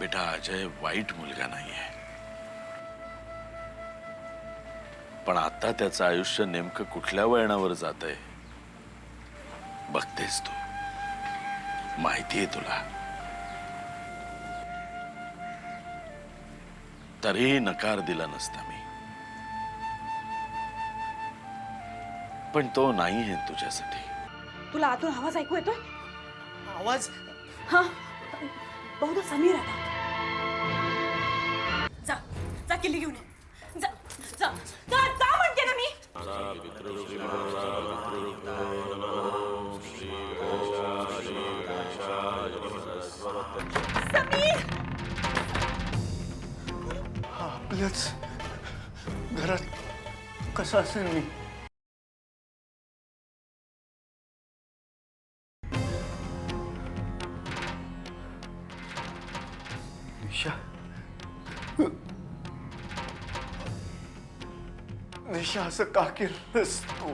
बेटा अजय वाईट मुलगा नाहीये, पण आता त्याचं आयुष्य नेमकं कुठल्या वळणावर जातंय बघतेस तू, माहितीये तुला. तरीही नकार दिला नसता मी, पण तो नाहीये तुझ्यासाठी. तुला आतून आवाज ऐकू येतोय? आवाज? हा, बहुधा समीर आता. जा जा, किल्ली घेऊन ये. जा जा जा जा म्हणते ना मी. समीर, आपल्याच घरात कसं असेल मी? निशा, निशा असं का केलंस तू?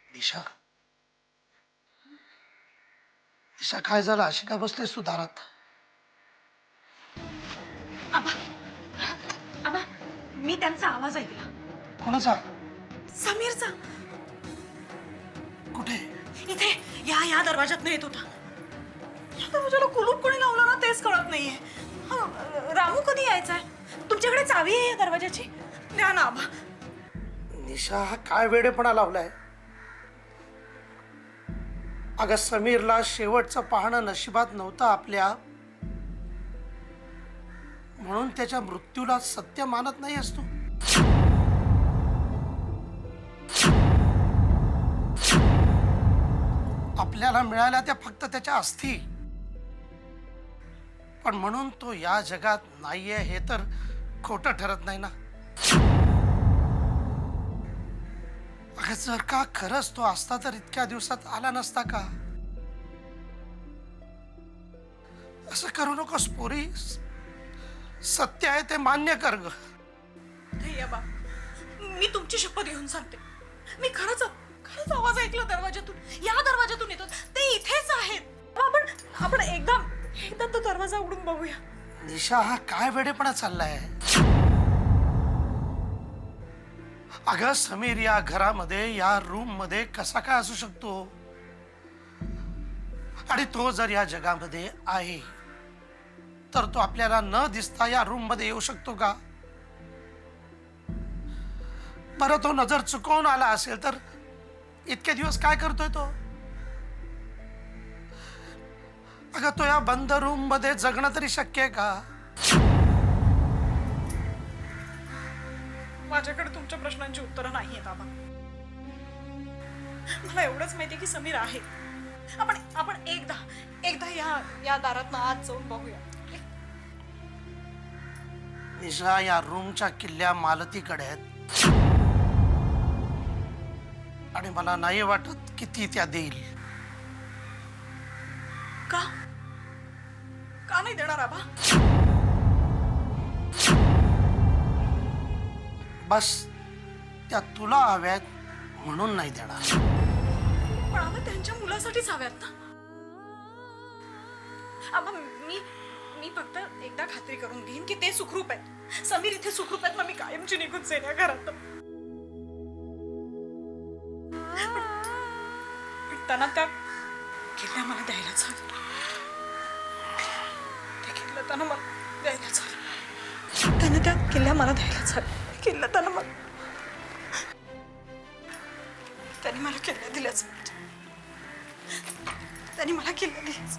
निशा, निशा काय झालं? अशी काय बसतेस तू दारात? आबा, आबा, मी त्यांचा आवाज ऐकला. कोणाचा? समीरचा. कुठे? इथे या दरवाजातनं येत होता. या दरवाजाला कुलूप कोणी लावलं ना तेच कळत नाहीये. रामू कधी यायचाय? तुमच्याकडे चावी आहे या दरवाजाची? द्या ना आबा. निशा, हा काय वेडेपणा लावलाय? अगं, समीरला शेवटचं पाहणं नशिबात नव्हतं आपल्या, म्हणून त्याच्या मृत्यूला सत्य मानत नाही तू. आपल्याला मिळाल्या त्या फक्त त्याच्या अस्थी, पण म्हणून तो या जगात नाहीये हे तर खोटं ठरत नाही ना. अगं, जर का खरंच तो असता तर इतक्या दिवसात आला नसता का? असं करू नकोस पोरी. सत्य आहे ते मान्य कर ग. नाही आबा, मी तुमची शपथ घेऊन सांगते, मी खरंच आवाज ऐकला दरवाजातून. या दरवाजातून येतो, ते इथेच आहेत. आपण एकदा तो दरवाजा उघडून बघूया. निशा, हा काय वेडेपणा चाललाय? अगं, समीर या घरामध्ये, या रूम मध्ये कसा काय असू शकतो? आणि तो जर या जगामध्ये आहे तर तो आपल्याला न दिसता या रूम मध्ये येऊ शकतो का? बरं, तो नजर चुकवून आला असेल तर इतके दिवस काय करतोय तो? अगं तो या बंद रूम मध्ये जगणं तरी शक्य आहे का? माझ्याकडे तुमच्या प्रश्नांची उत्तरं नाही आहेत आबा. मला एवढंच माहितीये की समीर आहे. आपण एकदा या दारात आत जाऊन बघूया. निशा, या रूमच्या किल्ल्या मालतीकडे आहेत आणि मला नाही वाटत किती त्या देईल. का नाही देणार आबा? बस त्या तुला हव्यात म्हणून नाही देणार. पण आबा त्यांच्या मुलासाठीच हव्यात ना. आबा मी फक्त एकदा खात्री करून घेईन की ते सुखरूप आहेत. समीर इथे सुखरूप आहेत, मग मी कायमची निघून जाईन या घरात. पण त्यांना त्या किल्ल्या मला द्यायलाच हवं. ते किल्ला त्यांना मला द्यायलाच हवं. त्यांना त्या किल्ल्या मला द्यायलाच हवं. किल्ला त्यांनी मला किल्ल्या दिल्याच पाहिजे. त्यांनी मला किल्ल्या दिल्याच.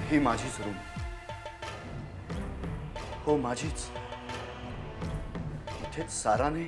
ही माझीच रूम. हो, माझीच. इथेच साराने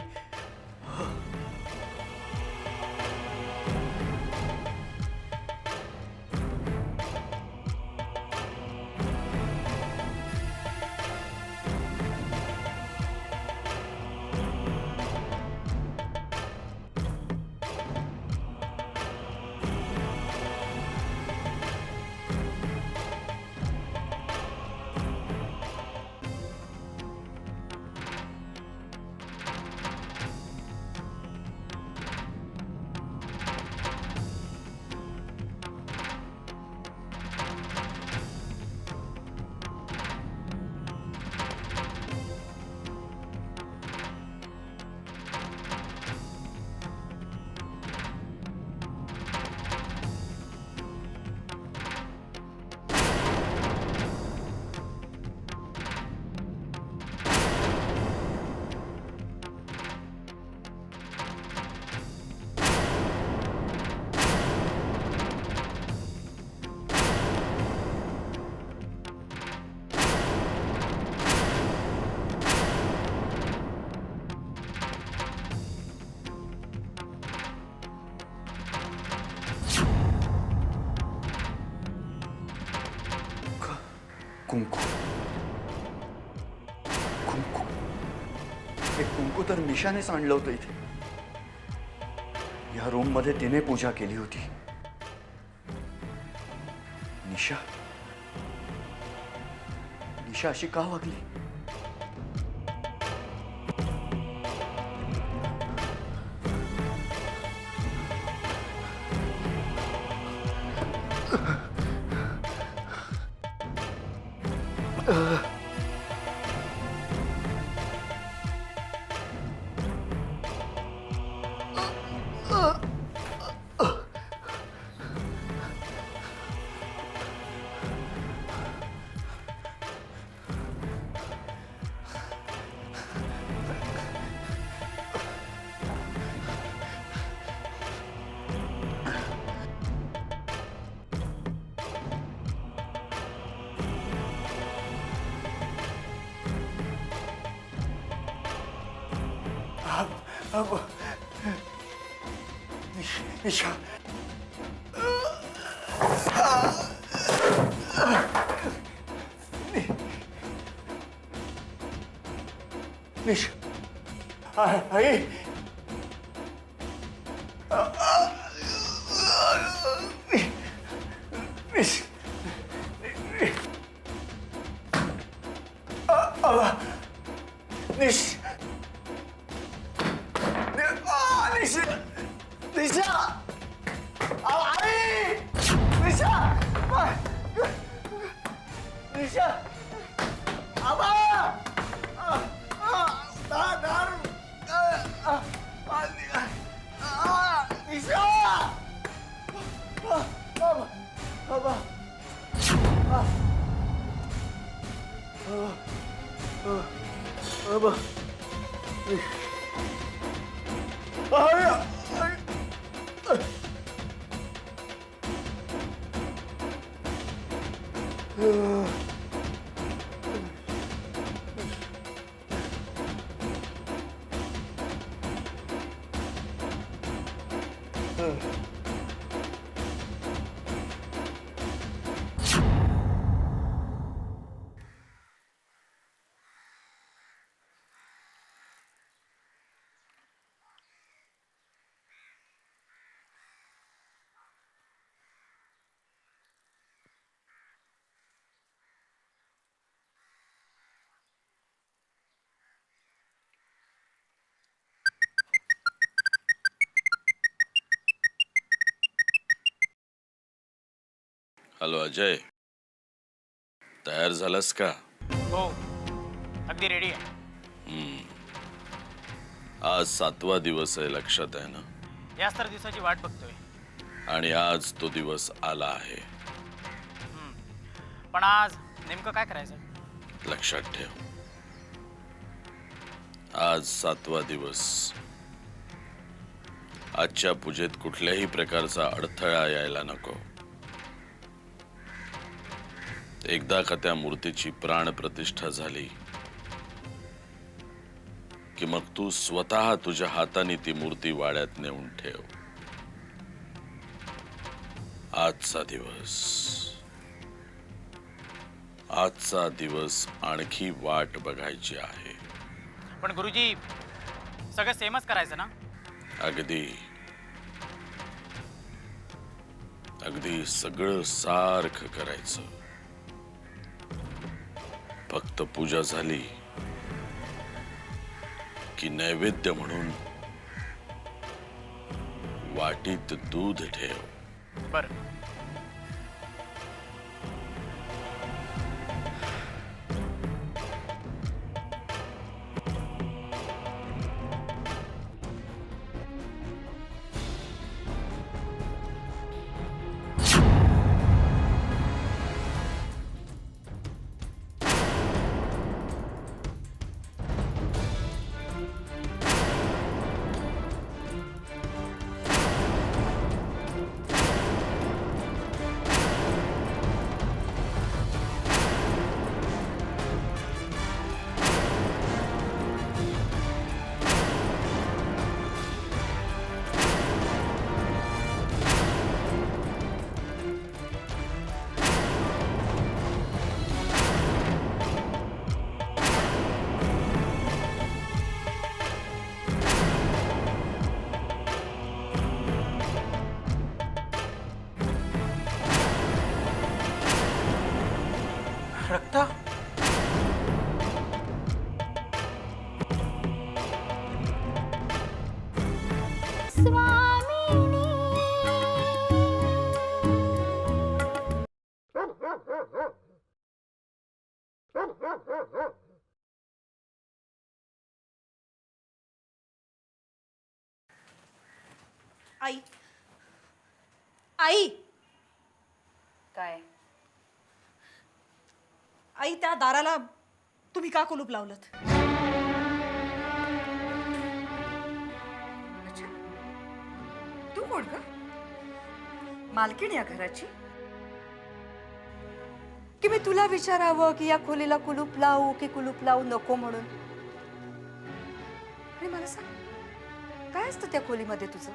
कुंकू. कुंकू. हे कुंकू तर निशानेच आणलं होतं इथे. या रूम मध्ये तिने पूजा केली होती. निशा अशी का वागली? निशा निशा आई निश निशा निशा आई निशा निशा आबा दार निशा आबा आबा हॅलो अजय, तयार झालास का? हो, अगदी रेडी आहे. आज 7वा दिवस आहे, लक्षात आहे ना? याच तर दिवसाची वाट बघतोय. आणि आज तो दिवस आला आहे. पण आज नेमकं काय करायचं? लक्षात ठेव, आज 7वा दिवस. आजच्या पूजेत कुठल्याही प्रकारचा अडथळा यायला नको. एकदा का त्या मूर्तीची प्राण प्रतिष्ठा झाली की मग तू स्वतः तुझ्या हाताने ती मूर्ती वाड्यात नेऊन ठेव. आजचा दिवस आणखी वाट बघायची आहे. पण गुरुजी, सगळं सेमच करायचं ना? अगदी अगदी सगळं सारखं करायचं. फक्त पूजा झाली की नैवेद्य म्हणून वाटीत दूध ठेव. बरं. रक्त आई, आई, काय? आई, त्या दाराला तुम्ही का कुलूप लावलत? अच्छा, तू कोण ग? मालकीण या घराची? की मी तुला विचारावं की या खोलीला कुलूप लावू की कुलूप लावू नको म्हणून? आणि मला सांग, काय असतं त्या खोलीमध्ये तुझं?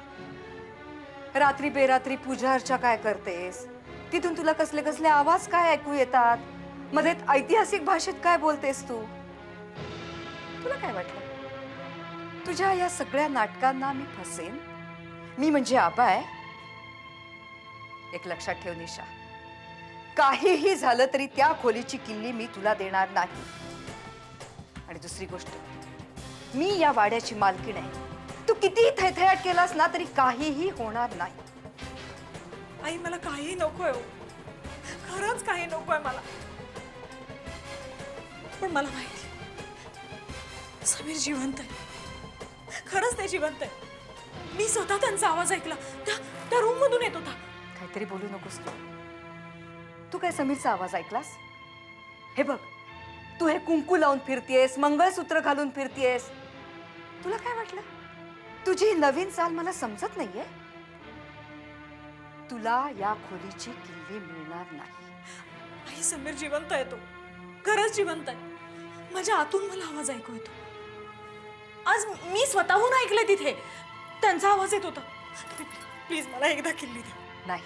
रात्री बेरात्री पूजा अर्चा काय करतेस? तिथून तुला कसले कसले आवाज काय ऐकू येतात? मध्ये ऐतिहासिक भाषेत काय बोलतेस तू? तुला काय वाटलं तुझ्या या सगळ्या नाटकांना मी फसेन? मी म्हणजे आबा आहे? एक लक्षात ठेव निशा, काहीही झालं तरी त्या खोलीची किल्ली मी तुला देणार नाही. आणि दुसरी गोष्ट, मी या वाड्याची मालकीण आहे. तू कितीही थैथयाट केलास ना तरी काहीही होणार नाही. आई मला काही नकोय हो. खरंच काही नकोय मला. पण मला माहिती समीर जिवंत आहे. खरंच ते जिवंत आहे. मी स्वतः त्यांचा आवाज ऐकला. त्या रूम मधून येत होता. काहीतरी बोलू नकोस तू. तू काय समीरचा आवाज ऐकलास? हे बघ, तू हे कुंकू लावून फिरतेस, मंगळसूत्र घालून फिरतेस. तुला काय वाटलं तुझी ही नवीन चाल मला समजत नाहीये? तुला या खोलीची किल्ली मिळणार नाही. आई समीर जिवंत आहे. तो खरंच जिवंत आहे. माझ्या आतून मला आवाज ऐकू येतो. आज मी स्वतःहून ऐकले तिथे त्यांचा आवाज येत होता. प्लीज मला एकदा किल्ली दे. नाही,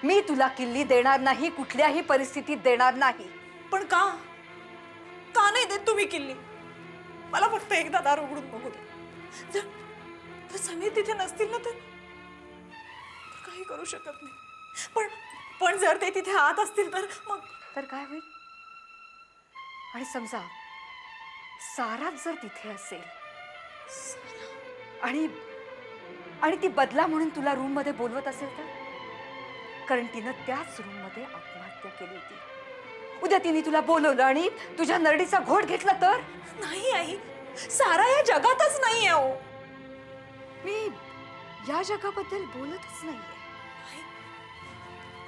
मी तुला किल्ली देणार नाही, कुठल्याही परिस्थितीत देणार नाही. पण का का नाही देत तुम्ही किल्ली? मला फक्त एकदा दार उघडून बघू दे. जर समीर तिथे नसतील ना तर काही करू शकत नाही. पण जर ते तिथे आत असतील तर मग तर काय होईल? आणि समजा साराच जर तिथे असेल आणि ती बदला म्हणून तुला रूम मध्ये बोलवत असेल तर? कारण तिनं त्याच रूम मध्ये आत्महत्या केली होती. उद्या तिने तुला बोलवलं आणि तुझ्या नरडीचा घोट घेतला तर? नाही आई, सारा या जगातच नाहीये हो. मी या जगाबद्दल बोलतच नाहीये.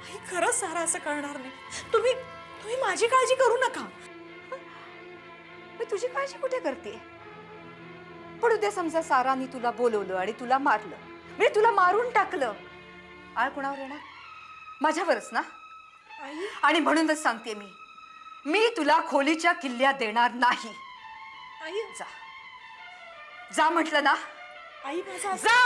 आई खरंच सारा असं करणार नाही. तुम्ही माझी काळजी करू नका. मी तुझी काळजी कुठे करते? पण उद्या समजा साराने तुला बोलवलं आणि तुला मारलं, म्हणजे तुला मारून टाकलं, आळ कोणावर येणार? माझ्यावरच ना. आई आणि म्हणूनच सांगते मी तुला खोलीच्या किल्ल्या देणार नाही. आई जा जा म्हटलं ना. आई माझा जा.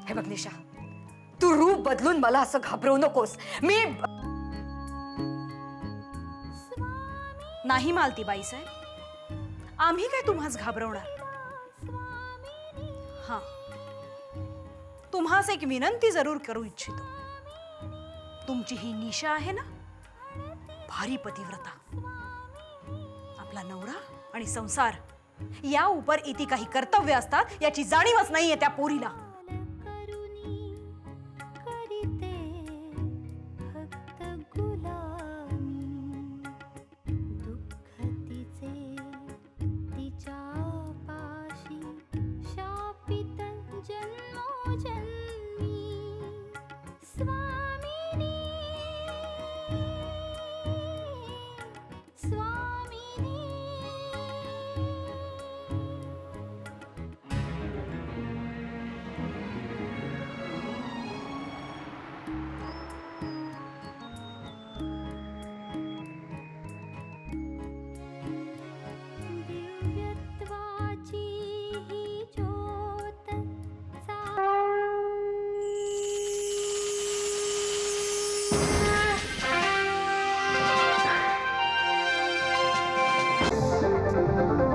हे बघ निशा, तू रूप बदलून मला असं घाबरवू नकोस. मी नाही मालतीबाई साहेब, आम्ही काय तुम्हास घाबरवणार? हा, तुम्हास एक विनंती जरूर करू इच्छितो. तुमची ही निशा आहे ना, भारी पतिव्रता. आपला नवरा आणि संसार या उपर इथे काही कर्तव्य असतात याची जाणीवच नाहीये त्या पोरीला. असतं.